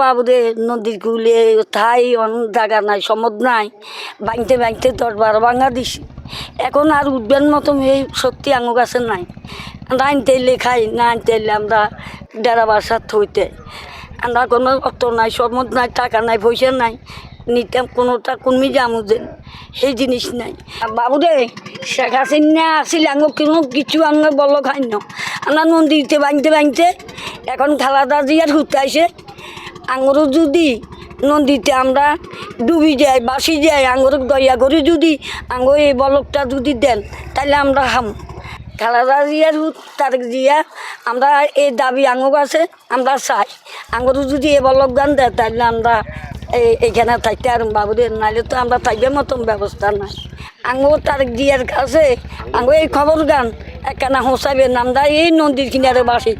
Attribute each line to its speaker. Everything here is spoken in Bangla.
Speaker 1: বাবুরে নদীর কুলে ঠাই অন্য জায়গা নাই, সমদ নাই, ভাঙতে ভাঙতে 10-12 ভাঙা দিছি। এখন আর উঠবেন মতো এই শক্তি আঙু গাছে নাই। আমরা আনতে এলে খাই, না আনতে এলে আমরা ডেরা বাসার থইতে। আমরা কোনো অর্থ নাই, সমদ নাই, টাকা নাই, পয়সা নাই, নিতাম কোনোটা কমি যামু যে সেই জিনিস নাই। বাবুরে শেখ হাসিনা আসিল আঙু কোনো কিছু আঙু বল খাই ন। আমরা নদীতে ভাঙতে ভাঙতে এখন খালাদা জিয়ার হুতাইছে। আঙুর যদি নদীতে আমরা ডুবি যাই, বাসি যাই, আঙুর দয়া করে যদি আঙুর এই বলকটা যদি দেন তাহলে আমরা খাম। খালাদা জিয়ার তারেক জিয়া আমরা এই দাবি আঙুর আছে, আমরা চাই আঙুর যদি এই বলক গান দেয় তাহলে আমরা এইখানে থাকতে আর বাবুরে, নাহলে তো আমরা থাকবে মতন ব্যবস্থা নাই। আঙুর তারেক জিয়ার কাছে আঙুর এই খবর গান একখানা হোসাবেন, আমরা এই নদীর কিনারে বাসি।